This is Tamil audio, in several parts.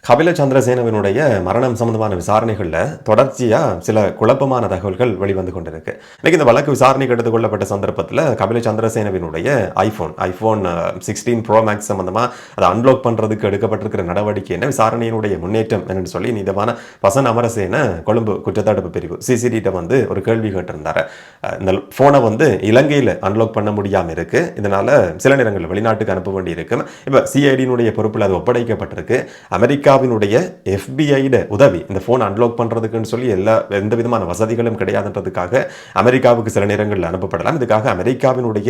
கபில சந்திரசேனவினுடைய மரணம் சம்பந்தமான விசாரணைகள்ல தொடர்ச்சியா சில குழப்பமான தகவல்கள் வெளிவந்து கொண்டிருக்கு. இன்னைக்கு இந்த வழக்கு விசாரணைக்கு எடுத்துக் கொள்ளப்பட்ட சந்தர்ப்பத்தில் கபில சந்திரசேனவினுடைய ஐபோன் 16 ப்ரோ மேக்ஸ் சம்பந்தமா அதை அன்லாக் பண்றதுக்கு எடுக்கப்பட்டிருக்கிற நடவடிக்கை என்ன, விசாரணையினுடைய முன்னேற்றம் என்னன்னு சொல்லி நீதிவான பசன் அமரசேன கொழும்பு குற்றத்தடுப்பு பிரிவு சிசிடிட்ட வந்து ஒரு கேள்வி கேட்டிருந்தாரு. இந்த போனை வந்து இலங்கையில் அன்லாக் பண்ண முடியாம இருக்கு, இதனால சில நேரங்களில் வெளிநாட்டுக்கு அனுப்ப வேண்டி இருக்கு. இப்ப சிஐடியினுடைய பொறுப்பில் அது ஒப்படைக்கப்பட்டிருக்கு. அமெரிக்காவினுடைய FBI உதவி இந்த போன் அன்லாக் பண்றதுக்குன்னு சொல்லி எந்த விதமான வசதிகளும் கிடையாதுன்றதுக்காக அமெரிக்காவுக்கு சில நேரங்களில் அனுப்பப்படலாம். இதுக்காக அமெரிக்காவினுடைய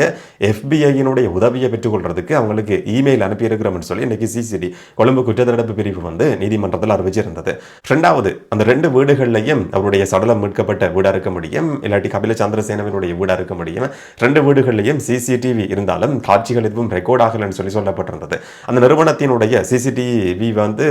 FBI உதவியை பெற்றுக்கொள்றதுக்கு அவங்களுக்கு இமெயில் அனுப்பியிருக்கிறோம்னு சொல்லி இன்னைக்கு சிசிடி கொழும்பு குற்றத்தடுப்பு பிரிவு வந்து நீதிமன்றத்தில் அறிவிச்சிருந்தது. ரெண்டாவது, அந்த ரெண்டு வீடுகள்லையும் அவருடைய சடலம் மீட்கப்பட்ட வீடா இருக்க முடியும், இல்லாட்டி கபில சந்திரசேனவினுடைய வீடா இருக்க முடியும். ரெண்டு வீடுகள்லையும் சிசிடிவி இருந்தாலும் காட்சிகள் எதுவும் ரெக்கார்ட் ஆகலன்னு சொல்லி சொல்லப்பட்டிருந்தது. அந்த நிறுவனத்தினுடைய சிசிடிவி வந்து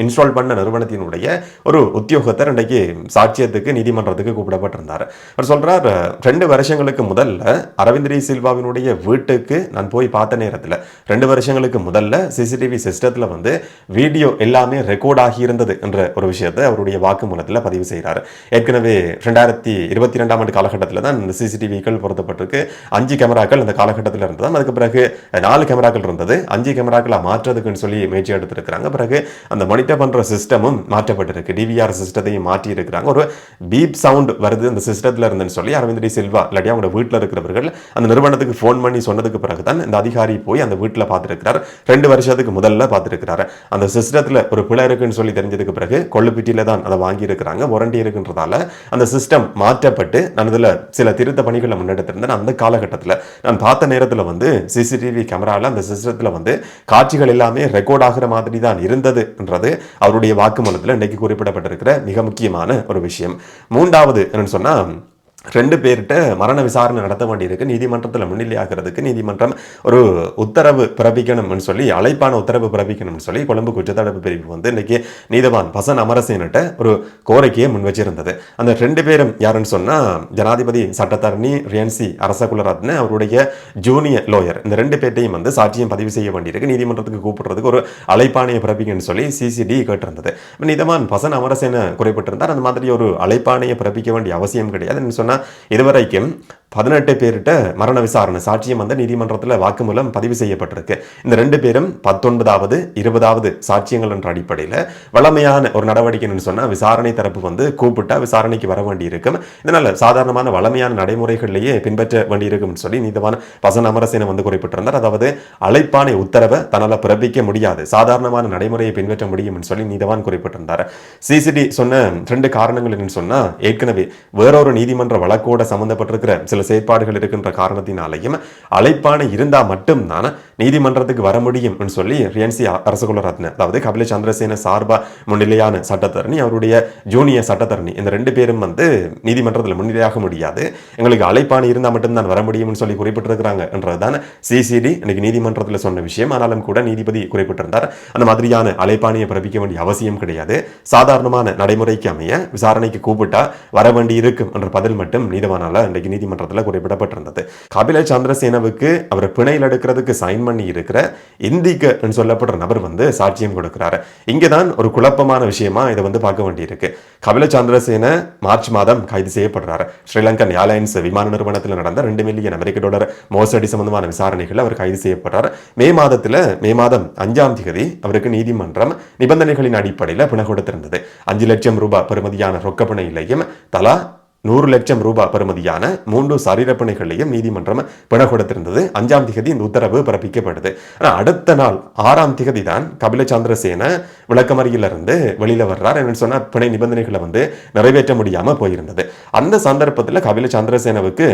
இன்ஸ்டால் பண்ண நிறுவனத்தினுடைய ஒரு உத்தியோகத்தர் இன்றைக்கு சாட்சியத்துக்கு நீதிமன்றத்துக்கு கூப்பிடப்பட்டிருந்தார். அவர் சொல்றார், 2 வருஷங்களுக்கு முதல்ல அரவிந்த் சில்வாவினுடைய வீட்டுக்கு நான் போய் பார்த்த நேரத்தில் 2 வருஷங்களுக்கு முதல்ல சிசிடிவி சிஸ்டத்தில் வந்து வீடியோ எல்லாமே ரெக்கார்ட் ஆகியிருந்தது என்ற ஒரு விஷயத்தை அவருடைய வாக்குமூலத்தில் பதிவு செய்கிறார். ஏற்கனவே 2022ஆம் ஆண்டு காலகட்டத்தில் தான் இந்த சிசிடிவிகள் பொருத்தப்பட்டிருக்கு. 5 கேமராக்கள் அந்த காலகட்டத்தில் இருந்தது. அதுக்கு பிறகு 4 கேமராக்கள் இருந்தது. 5 கேமராக்களை மாற்றுறதுக்குன்னு சொல்லி முயற்சி எடுத்திருக்கிறாங்க. பிறகு அந்த மானிட்டர் பண்ற சிஸ்டமும் மாற்றப்பட்டிருக்கு. டிவிஆர் சிஸ்டத்தையும் மாற்றி இருக்கிறாங்க. ஒரு பீப் சவுண்ட் வருது அந்த சிஸ்டத்துல இருந்துன்னு சொல்லி அரவிந்த் சில்வா இல்லாட்டி அவங்க வீட்டில் இருக்கிறவர்கள் அந்த நிறுவனத்துக்கு போன் பண்ணி சொன்னதுக்கு பிறகுதான் இந்த அதிகாரி போய் அந்த வீட்டில் பார்த்திருக்கிறார். 2 வருஷத்துக்கு முதல்ல பார்த்திருக்கிறார். அந்த சிஸ்டத்துல ஒரு பிழை இருக்குன்னு சொல்லி தெரிஞ்சதுக்கு பிறகு கொள்ளுப்பிட்டியில தான் அதை வாங்கி இருக்கிறாங்க. வாரண்டி இருக்குன்றதால அந்த சிஸ்டம் மாற்றப்பட்டு நான் இதுல சில திருத்த பணிகளை முன்னெடுத்திருந்தேன். அந்த காலகட்டத்தில் நான் பார்த்த நேரத்தில் வந்து சிசிடிவி கேமரால அந்த சிஸ்டத்துல வந்து காட்சிகள் எல்லாமே ரெக்கார்ட் ஆகிற மாதிரி தான் இருந்தது என்றது அவருடைய வாக்குமூலத்தில் இன்றைக்கு குறிப்பிடப்பட்டிருக்கிற மிக முக்கியமான ஒரு விஷயம். மூன்றாவது என்னன்னு சொன்னா, 2 பேர்கிட்ட மரண விசாரணை நடத்த வேண்டியிருக்கு. நீதிமன்றத்தில் முன்னிலையாகிறதுக்கு நீதிமன்றம் ஒரு உத்தரவு பிறப்பிக்கணும்னு சொல்லி, அழைப்பான உத்தரவு பிறப்பிக்கணும்னு சொல்லி கொழும்பு குற்றத்தடுப்பு பிரிவு வந்து இன்னைக்கு நீதிவான் பசன் அமரசேனிட்ட ஒரு கோரிக்கையை முன் வச்சிருந்தது. அந்த 2 பேரும் யாருன்னு சொன்னா, ஜனாதிபதி சட்டத்தரணி ரியன்சி அரசகுலரத்ன அவருடைய ஜூனியர் லோயர். இந்த 2 பேர்ட்டையும் வந்து சாட்சியம் பதிவு செய்ய வேண்டியிருக்கு. நீதிமன்றத்துக்கு கூப்பிடுறதுக்கு ஒரு அழைப்பாணையை பிறப்பிக்கணும்னு சொல்லி சிசிடி கேட்டிருந்தது. நீதிவான் பசன் அமரசேன குறிப்பிட்டிருந்தார், அந்த மாதிரி ஒரு அழைப்பாணையை பிறப்பிக்க வேண்டிய அவசியம் கிடையாது சொன்னா. இதுவரைக்கும் 18 பேர்கிட்ட மரண விசாரணை சாட்சியம் வந்து நீதிமன்றத்தில் வாக்குமூலம் பதிவு செய்யப்பட்டிருக்கு. இந்த 2 பேரும் 19வது 20வது சாட்சியங்கள் என்ற அடிப்படையில் வளமையான ஒரு நடவடிக்கைன்னு சொன்னா விசாரணை தரப்பு வந்து கூப்பிட்டா விசாரணைக்கு வர வேண்டி இருக்கும். இதனால சாதாரணமான வளமையான நடைமுறைகளிலேயே பின்பற்ற வேண்டியிருக்கும் சொல்லி நீதிவான் பசன் அமரசேன வந்து குறிப்பிட்டிருந்தார். அதாவது அழைப்பானை உத்தரவை தன்னால் பிறப்பிக்க முடியாது, சாதாரணமான நடைமுறையை பின்பற்ற முடியும் சொல்லி நீதிவான் குறிப்பிட்டிருந்தார். சிசிடி சொன்ன 2 காரணங்கள் என்னன்னு சொன்னா, ஏற்கனவே வேறொரு நீதிமன்ற வழக்கோட சம்பந்தப்பட்டிருக்கிற சில செயற்பாடுகள் இருக்கின்ற காரணத்தினாலையும் அழைப்பானை இருந்தா மட்டும்தான் நீதிமன்றத்துக்கு வர முடியும் சொல்லி ரியன்சி அரசகுலரத்ன, அதாவது கபில சந்திரசேன சார்பா முன்னிலையான சட்டத்தரணி அவருடைய ஜூனியர் சட்டத்தரணி, இந்த 2 பேரும் வந்து நீதிமன்றத்தில் முன்னிலையாக முடியாது, எங்களுக்கு அழைப்பானை இருந்தா மட்டும்தான் வர முடியும் சொல்லி குறிப்பிட்டிருக்கிறாங்க என்றதுதான் சிசிடி இன்னைக்கு நீதிமன்றத்தில் சொன்ன விஷயம். ஆனாலும் கூட நீதிபதி குறிப்பிட்டிருந்தார், அந்த மாதிரியான அழைப்பானையை பிறப்பிக்க வேண்டிய அவசியம் கிடையாது, சாதாரணமான நடைமுறைக்கு அமைய விசாரணைக்கு கூப்பிட்டா வர வேண்டி இருக்கும் என்ற பதில் மட்டும் நீதிவானால இன்றைக்கு நீதிமன்றத்தில் குறிப்பிடப்பட்டிருந்தது. கபில சந்திரசேனவுக்கு அவர் பிணையில் எடுக்கிறதுக்கு சைன் பண்ணி இருக்கிற இந்திக்கு சொல்லப்படுற நபர் வந்து சாட்சியம் கொடுக்கிறாரு. இங்கதான் ஒரு குழப்பமான விஷயமா இதை வந்து பார்க்க வேண்டியிருக்கு. கபில சந்திரசேன மார்ச் மாதம் கைது செய்யப்படுறாரு. ஸ்ரீலங்கன் ஏர்லைன்ஸ் விமான நிறுவனத்தில் நடந்த $2 மில்லியன் அமெரிக்க மோசடி சம்பந்தமான விசாரணைகள் அவர் கைது செய்யப்படுறார். மே மாதம் 5ஆம் தேதி அவருக்கு நீதிமன்றம் நிபந்தனைகளின் அடிப்படையில் பிணை கொடுத்திருந்தது. 5 லட்சம் ரூபாய் பெறுமதியான ரொக்க பிணையிலையும் தலா 100 லட்சம் ரூபாய் பெறுமதியான 3 சரீரப்பணிகளையும் நீதிமன்றம் பிணை கொடுத்திருந்தது. 5ஆம் தேதி இந்த உத்தரவு பிறப்பிக்கப்படுது. ஆனால் அடுத்த நாள் 6ஆம் தேதி தான் கபில சந்திரசேன விளக்கமறியிலிருந்து வெளியில வர்றார். என்ன சொன்னா, பிணை நிபந்தனைகளை வந்து நிறைவேற்ற முடியாம போயிருந்தது. அந்த சந்தர்ப்பத்தில் கபில சந்திரசேனவுக்கு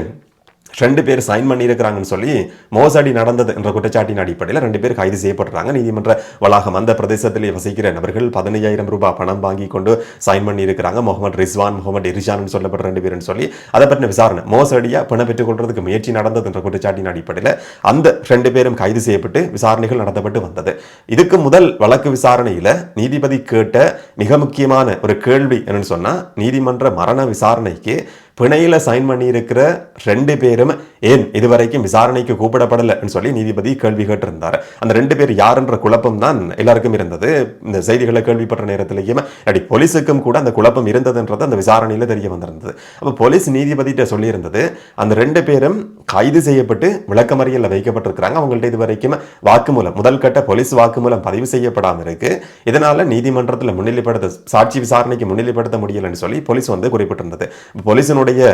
2 பேர் சைன் பண்ணி இருக்கிறாங்கன்னு சொல்லி மோசடி நடந்தது என்ற குற்றச்சாட்டின் அடிப்படையில் 2 பேர் கைது செய்யப்படுறாங்க. நீதிமன்ற வளாகம் அந்த பிரதேசத்திலே வசிக்கிற நபர்கள் 15,000 ரூபாய் பணம் வாங்கி கொண்டு சைன் பண்ணி இருக்கிறாங்க. முகமது ரிஸ்வான், முகமது இரிஷான் சொல்லப்பட்ட 2 பேர்னு சொல்லி அதை பற்றின விசாரணை மோசடியா பணம் பெற்றுக் கொள்றதுக்கு முயற்சி நடந்தது என்ற குற்றச்சாட்டின் அடிப்படையில் அந்த 2 பேரும் கைது செய்யப்பட்டு விசாரணைகள் நடத்தப்பட்டு வந்தது. இதுக்கு முதல் வழக்கு விசாரணையில நீதிபதி கேட்ட மிக முக்கியமான ஒரு கேள்வி என்னன்னு சொன்னா, நீதிமன்ற மரண விசாரணைக்கு பிணையில சைன் பண்ணி இருக்கிற 2 பேரும் ஏன் இதுவரைக்கும் விசாரணைக்கு கூப்பிடப்படலைன்னு சொல்லி நீதிபதி கேள்வி கேட்டிருந்தார். அந்த 2 பேர் யாருன்ற குழப்பம் தான் எல்லாருக்கும் இருந்தது. இந்த செய்திகளை கேள்விப்பட்ட நேரத்திலேயும் அடி போலீஸுக்கும் கூட அந்த குழப்பம் இருந்ததுன்றது அந்த விசாரணையில தெரிய வந்திருந்தது. அப்ப போலீஸ் நீதிபதிட்ட சொல்லியிருந்தது, அந்த 2 பேரும் கைது செய்யப்பட்டு விளக்கமறியல்ல வைக்கப்பட்டிருக்கிறாங்க. அவங்கள்ட்ட இதுவரைக்கும் வாக்குமூலம், முதல் கட்ட போலீஸ் வாக்குமூலம் பதிவு செய்யப்படாம இருக்கு. இதனால நீதிமன்றத்தில் முன்னிலைப்படுத்த, சாட்சி விசாரணைக்கு முன்னிலைப்படுத்த முடியலன்னு சொல்லி போலீஸ் குறிப்பிட்டிருந்தது. போலீசினுடைய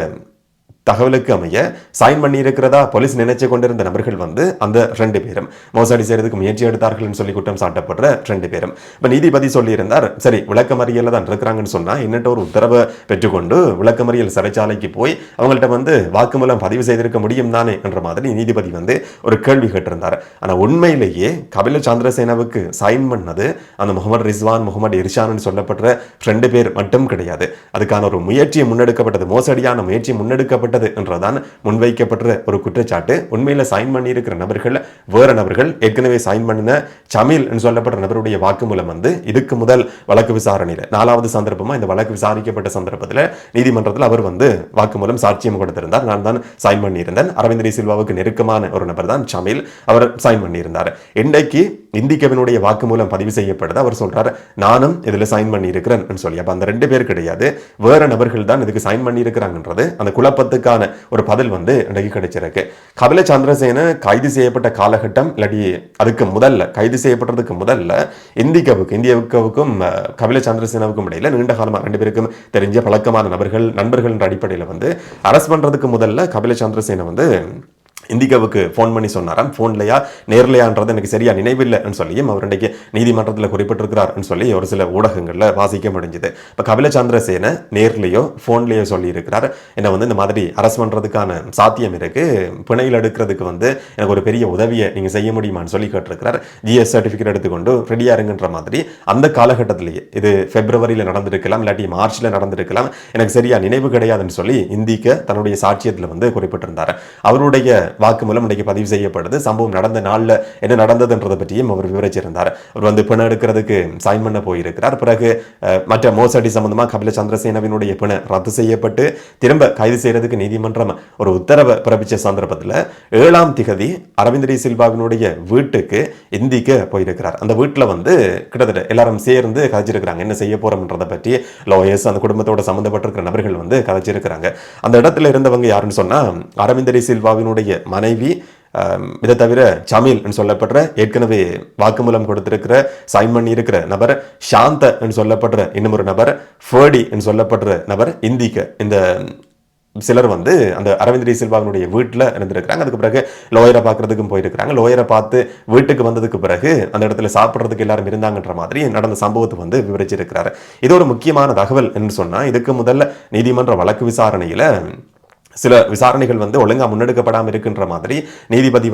தகவலுக்கு அமைய சைன் பண்ணி இருக்கிறதா போலீஸ் நினைச்சு கொண்டிருந்த நபர்கள் அந்த 2 பேரும் மோசடி செய்யறதுக்கு முயற்சி எடுத்தார்கள் சொல்லி குற்றம் சாட்டப்படுற 2 பேரும். இப்ப நீதிபதி சொல்லியிருந்தார், சரி விளக்கமறியல்ல தான் இருக்கிறாங்கன்னு சொன்னா இன்னட்ட ஒரு உத்தரவை பெற்றுக்கொண்டு விளக்கமறியல் சிறைச்சாலைக்கு போய் அவங்கள்ட்ட வாக்குமூலம் பதிவு செய்திருக்க முடியும் தானே என்ற மாதிரி நீதிபதி ஒரு கேள்வி கேட்டிருந்தார். ஆனா உண்மையிலேயே கபில சந்திரசேனவுக்கு சைன் பண்ணது அந்த முகமது ரிஸ்வான், முகமது இர்ஷான் சொல்லப்படுற 2 பேர் மட்டும் கிடையாது. அதுக்கான ஒரு முயற்சி முன்னெடுக்கப்பட்டது, மோசடியான முயற்சி முன்னெடுக்கப்பட்டது என்றதான் முன்வைக்கப்பட்ட ஒரு குற்றச்சாட்டு. உண்மையில சைன் பண்ணி இருக்கிற நபர்கள் வேற நபர்கள். ஏற்கனவே சைன் பண்ணின ஜமீல் சொல்லப்பட்ட நபருடைய வாக்குமூலம் இதுக்கு முதல் வழக்கு விசாரணையில் 4வது சந்தர்ப்பமா இந்த வழக்கு விசாரிக்கப்பட்ட சந்தர்ப்பத்தில் நீதிமன்றத்தில் அவர் வாக்குமூலம் சாட்சியம் கொடுத்திருந்தார். நான் தான் சைன் பண்ணியிருந்தேன். அரவிந்த் டி சில்வாவுக்கு நெருக்கமான ஒரு நபர் தான் ஜமீல், அவர் சைன் பண்ணியிருந்தார். இன்றைக்கு இந்திகவினுடைய வாக்குமூலம் பதிவு செய்யப்படுது. அவர் சொல்றாரு, நானும் இதுல சைன் பண்ணி இருக்கிறேன் சொல்லி. அப்ப அந்த 2 பேர் கிடையாது, வேற நபர்கள் தான் இதுக்கு சைன் பண்ணி இருக்கிறாங்கன்றது அந்த குழப்பத்துக்கான ஒரு பதில் இன்றைக்கு கிடைச்சிருக்கு. கபில சந்திரசேன கைது செய்யப்பட்ட காலகட்டம் இல்லாட்டி அதுக்கு முதல்ல, கைது செய்யப்பட்டதுக்கு முதல்ல இந்தியாவுக்கும் கபில சந்திரசேனாவுக்கும் இடையில நீண்ட காலமா 2 பேருக்கும் தெரிஞ்ச பழக்கமான நபர்கள், நண்பர்கள் என்ற அடிப்படையில் அரெஸ்ட் பண்றதுக்கு முதல்ல கபில சந்திரசேன இந்திகாவுக்கு ஃபோன் பண்ணி சொன்னாராம். ஃபோன்லையா நேர்லையான்றது எனக்கு சரியா நினைவில்லைன்னு சொல்லியும் அவர் இன்றைக்கு நீதிமன்றத்தில் குறிப்பிட்டிருக்கிறார்னு சொல்லி ஒரு சில ஊடகங்களில் வாசிக்க முடிஞ்சது. இப்போ கபில சந்திரசேன நேர்லையோ ஃபோன்லையோ சொல்லி இருக்கிறார், என்னை இந்த மாதிரி அரசு பண்ணுறதுக்கான சாத்தியம் இருக்கு, பிணையில் எடுக்கிறதுக்கு எனக்கு ஒரு பெரிய உதவியை நீங்கள் செய்ய முடியுமான்னு சொல்லி கேட்டிருக்கிறார். ஜிஎஸ் சர்டிஃபிகேட் எடுத்துக்கொண்டு ரெடியாக இருங்கன்ற மாதிரி. அந்த காலகட்டத்திலேயே இது பிப்ரவரியில் நடந்திருக்கலாம், இல்லாட்டி மார்ச்சில் நடந்திருக்கலாம், எனக்கு சரியா நினைவு கிடையாதுன்னு சொல்லி இந்திக்க தன்னுடைய சாட்சியத்தில் குறிப்பிட்டிருந்தார். அவருடைய வாக்குமூலம் இன்றைக்கு பதிவு செய்யப்படுது. சம்பவம் நடந்த நாள்ல என்ன நடந்ததுன்றதை பற்றியும் அவர் விவரிச்சிருந்தார். அவர் பிணை எடுக்கிறதுக்கு சைன் பண்ண போயிருக்கிறார். பிறகு மற்ற மோசடி சம்பந்தமா கபில சந்திரசேனவினுடைய பிணை ரத்து செய்யப்பட்டு திரும்ப கைது செய்யறதுக்கு நீதிமன்றம் ஒரு உத்தரவை பிறப்பிச்ச சந்தர்ப்பத்தில் 7ஆம் திகதி அரவிந்த் டி சில்வாவினுடைய வீட்டுக்கு இந்திக்கு போயிருக்கிறார். அந்த வீட்டில் கிட்டத்தட்ட எல்லாரும் சேர்ந்து கதைச்சிருக்கிறாங்க, என்ன செய்ய போறோம்ன்றதை பற்றி. லாயர்ஸ், அந்த குடும்பத்தோட சம்பந்தப்பட்டிருக்கிற நபர்கள் கதைச்சிருக்கிறாங்க. அந்த இடத்துல இருந்தவங்க யாருன்னு சொன்னா அரவிந்த் டி சில்வாவினுடைய மனைவி, இதை தவிர ஜமீல் சொல்லப்படுற ஏற்கனவே வாக்குமூலம் கொடுத்திருக்கிற சைன் பண்ணி இருக்கிற நபர், சாந்த சொல்லப்படுற இன்னும் ஒரு நபர், ஃபேடி சொல்லப்படுற நபர், இந்திக்க, இந்த சிலர் அந்த அரவிந்த் டி சில்வாவினுடைய வீட்டில் இருந்திருக்கிறாங்க. அதுக்கு பிறகு லோயரை பார்க்கறதுக்கும் போயிருக்கிறாங்க. லோயரை பார்த்து வீட்டுக்கு வந்ததுக்கு பிறகு அந்த இடத்துல சாப்பிட்றதுக்கு எல்லாரும் இருந்தாங்கன்ற மாதிரி நடந்த சம்பவத்தை விவரிச்சிருக்கிறாரு. இது ஒரு முக்கியமான தகவல் என்று சொன்னா, இதுக்கு முதல்ல நீதிமன்ற வழக்கு விசாரணையில சில விசாரணைகள் ஒழுங்கா முன்னெடுக்கப்படாமல் இருக்கின்ற மாதிரி நீதிபதி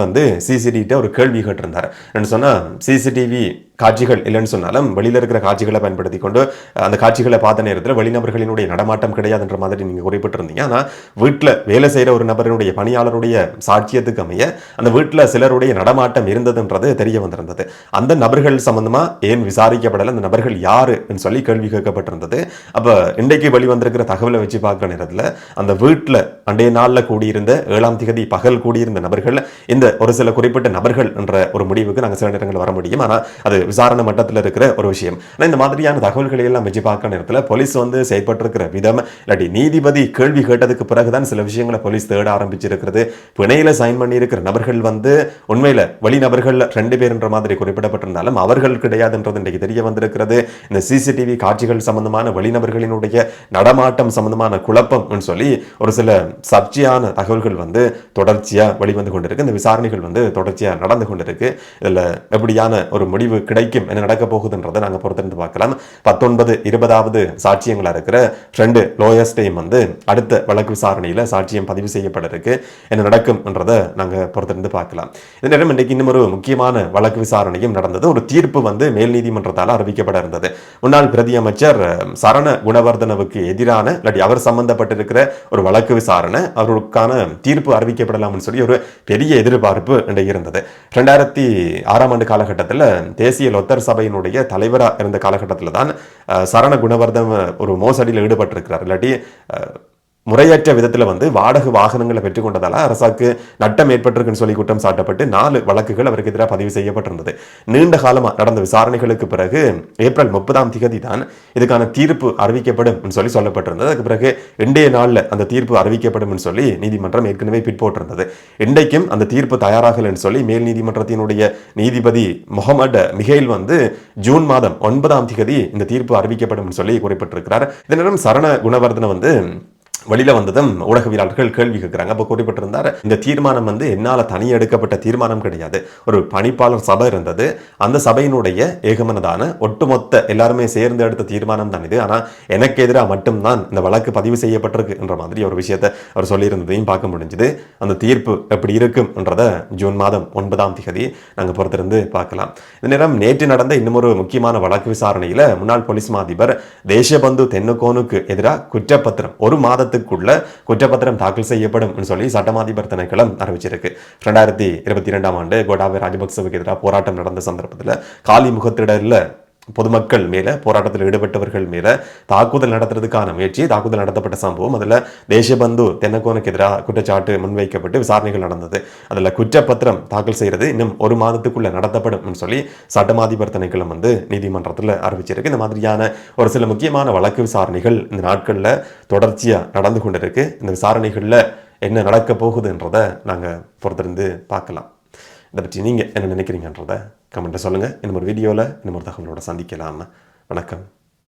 சிசிடிவிட்ட ஒரு கேள்வி கேட்டிருந்தார். சொன்னா சிசிடிவி காட்சிகள் இல்லைன்னு சொன்னாலும் வெளியில இருக்கிற காட்சிகளை பயன்படுத்தி கொண்டு அந்த காட்சிகளை பார்த்த நேரத்தில் வெளிநபர்களினுடைய நடமாட்டம் கிடையாதுன்ற மாதிரி நீங்க குறிப்பிட்டிருந்தீங்க. ஆனா வீட்டில் வேலை செய்யற ஒரு நபரினுடைய, பணியாளருடைய சாட்சியத்துக்கு அமைய அந்த வீட்டில் சிலருடைய நடமாட்டம் இருந்ததுன்றது தெரிய வந்திருந்தது. அந்த நபர்கள் சம்பந்தமா ஏன் விசாரிக்கப்படல, அந்த நபர்கள் யாருன்னு சொல்லி கேள்வி கேட்கப்பட்டிருந்தது. அப்ப இன்றைக்கு வெளிவந்திருக்கிற தகவலை வச்சு பார்க்கிற நேரத்தில் அந்த வீட்டில் அண்டைய நாளில் கூடியிருந்த 7ஆம் திகதி பகல் கூடியிருந்த நபர்கள் இந்த ஒரு சில குறிப்பிட்ட நபர்கள் என்ற ஒரு முடிவுக்கு நாங்கள் சில நேரங்கள் வர முடியும். ஆனால் அது விசாரணை மட்டத்தில் இருக்கிற ஒரு விஷயம். ஆனால் இந்த மாதிரியான தகவல்களை எல்லாம் வச்சு பார்க்க நேரத்தில் போலீஸ் செயல்பட்டிருக்கிற விதம், இல்லாட்டி நீதிபதி கேள்வி கேட்டதுக்கு பிறகுதான் சில விஷயங்களை போலீஸ் தேட ஆரம்பிச்சிருக்கிறது. பிணையில சைன் பண்ணி இருக்கிற நபர்கள் உண்மையில வெளிநபர்கள் 2 பேர் என்ற மாதிரி குறிப்பிடப்பட்டிருந்தாலும் அவர்கள் கிடையாதுன்றது இன்றைக்கு தெரிய வந்திருக்கிறது. இந்த சிசிடிவி காட்சிகள் சம்பந்தமான வெளிநபர்களினுடைய நடமாட்டம் சம்பந்தமான குழப்பம் சொல்லி ஒரு சில சர்ச்சையான தகவல்கள் தொடர்ச்சியா வெளிவந்து கொண்டிருக்கு. இந்த விசாரணைகள் தொடர்ச்சியா நடந்து கொண்டிருக்கு. இதுல எப்படியான ஒரு முடிவு கிடைக்கும், என்ன நடக்க போகுதுன்றதை நாங்க பொறுத்திருந்து பார்க்கலாம். 19, 20வது சாட்சியங்களா இருக்கிற 2 லோயர்ஸ்டையும் அடுத்த வழக்கு விசாரணையில சாட்சியம் பதிவு செய்யப்பட இருக்கு. என்ன நடக்கும் என்றதை நாங்க பொறுத்திருந்து பார்க்கலாம். இந்த நேரம் இன்றைக்கு இன்னும் ஒரு முக்கியமான வழக்கு விசாரணையும் நடந்தது. ஒரு தீர்ப்பு மேல் நீதிமன்றத்தால் அறிவிக்கப்பட இருந்தது. முன்னாள் பிரதி அமைச்சர் சரண குணவர்தனவுக்கு எதிரான இல்லாட்டி அவர் சம்பந்தப்பட்டிருக்கிற ஒரு வழக்கு விசாரணை, அவர்களுக்கான தீர்ப்பு அறிவிக்கப்படலாம்னு சொல்லி ஒரு பெரிய எதிர்பார்ப்பு இருந்தது. 2006ஆம் ஆண்டு காலகட்டத்தில் தேசிய லொத்தர் சபையினுடைய தலைவராக இருந்த காலகட்டத்தில் தான் சரண குணவர்தன் ஒரு மோசடியில் ஈடுபட்டிருக்கிறார். இல்லாட்டி முறையற்ற விதத்தில் வாடகை வாகனங்களை பெற்றுக்கொண்டதால அரசாக்கு நட்டம் ஏற்பட்டிருக்குன்னு சொல்லி குற்றம் சாட்டப்பட்டு 4 வழக்குகள் அவருக்கு எதிராக பதிவு செய்யப்பட்டிருந்தது. நீண்ட காலமாக நடந்த விசாரணைகளுக்கு பிறகு ஏப்ரல் 30ஆம் தேதி தான் இதுக்கான தீர்ப்பு அறிவிக்கப்படும் சொல்லி சொல்லப்பட்டிருந்தது. அதுக்கு பிறகு இன்றைய நாளில் அந்த தீர்ப்பு அறிவிக்கப்படும் சொல்லி நீதிமன்றம் ஏற்கனவே பிற்போட்டிருந்தது. இன்றைக்கும் அந்த தீர்ப்பு தயாராகலன்னு சொல்லி மேல் நீதிமன்றத்தினுடைய நீதிபதி முகமது மிகைல் ஜூன் மாதம் 9ஆம் தேதி இந்த தீர்ப்பு அறிவிக்கப்படும் சொல்லி குறிப்பிட்டிருக்கிறார். இதே நேரம் சரண குணவர்தன வெளியில வந்ததும் ஊடகவியலாளர்கள் கேள்வி கேட்கிறாங்க. அப்போ குறிப்பிட்டிருந்தார், இந்த தீர்மானம் என்னால் தனி எடுக்கப்பட்ட தீர்மானம் கிடையாது. ஒரு பணிப்பாளர் சபை இருந்தது. அந்த சபையினுடைய ஏகமனதான ஒட்டுமொத்த எல்லாருமே சேர்ந்து எடுத்த தீர்மானம் தான் இது. ஆனால் எனக்கு எதிராக மட்டும்தான் இந்த வழக்கு பதிவு செய்யப்பட்டிருக்கு என்ற மாதிரி ஒரு விஷயத்தை அவர் சொல்லியிருந்ததையும் பார்க்க முடிஞ்சுது. அந்த தீர்ப்பு எப்படி இருக்கும் என்றதை ஜூன் மாதம் 9ஆம் தேதி நாங்கள் பொறுத்திருந்து பார்க்கலாம். இந்த நேரம் நேற்று நடந்த இன்னும் ஒரு முக்கியமான வழக்கு விசாரணையில் முன்னாள் போலீஸ் மாதிபர் தேசபந்து தென்னகோனுக்கு எதிராக குற்றப்பத்திரம் 1 மாதத்துக்குள்ள குற்றப்பத்திரம் தாக்கல் செய்யப்படும் சொல்லி சட்டமாதிபர் திணைக்களம் அறிவிச்சிருக்கு. 2022ஆம் ஆண்டு கோட்டாபய ராஜபக்சவுக்கு எதிராக போராட்டம் நடந்த சந்தர்ப்பத்தில் காலி முகத்திடல பொதுமக்கள் மேல போராட்டத்தில் ஈடுபட்டவர்கள் மேல தாக்குதல் நடத்துறதுக்கான முயற்சி, தாக்குதல் நடத்தப்பட்ட சம்பவம், அதில் தேசபந்து தென்னகோனுக்கு எதிராக குற்றச்சாட்டு முன்வைக்கப்பட்டு விசாரணைகள் நடந்தது. அதில் குற்றப்பத்திரம் தாக்கல் செய்யறது இன்னும் 1 மாதத்துக்குள்ள நடத்தப்படும் சொல்லி சட்டமாதிபர் திணைக்களம் நீதிமன்றத்தில் அறிவிச்சிருக்கு. இந்த மாதிரியான ஒரு சில முக்கியமான வழக்கு விசாரணைகள் இந்த நாட்களில் தொடர்ச்சியாக நடந்து கொண்டிருக்கு. இந்த விசாரணைகளில் என்ன நடக்க போகுதுன்றதை நாங்கள் பொறுத்திருந்து பார்க்கலாம். இதை பற்றி நீங்கள் என்ன நினைக்கிறீங்கன்றதை கமெண்ட்டை சொல்லுங்கள். இன்னும் ஒரு வீடியோவில் இன்னும் ஒரு தகவலோட சந்திக்கலாம். வணக்கம்.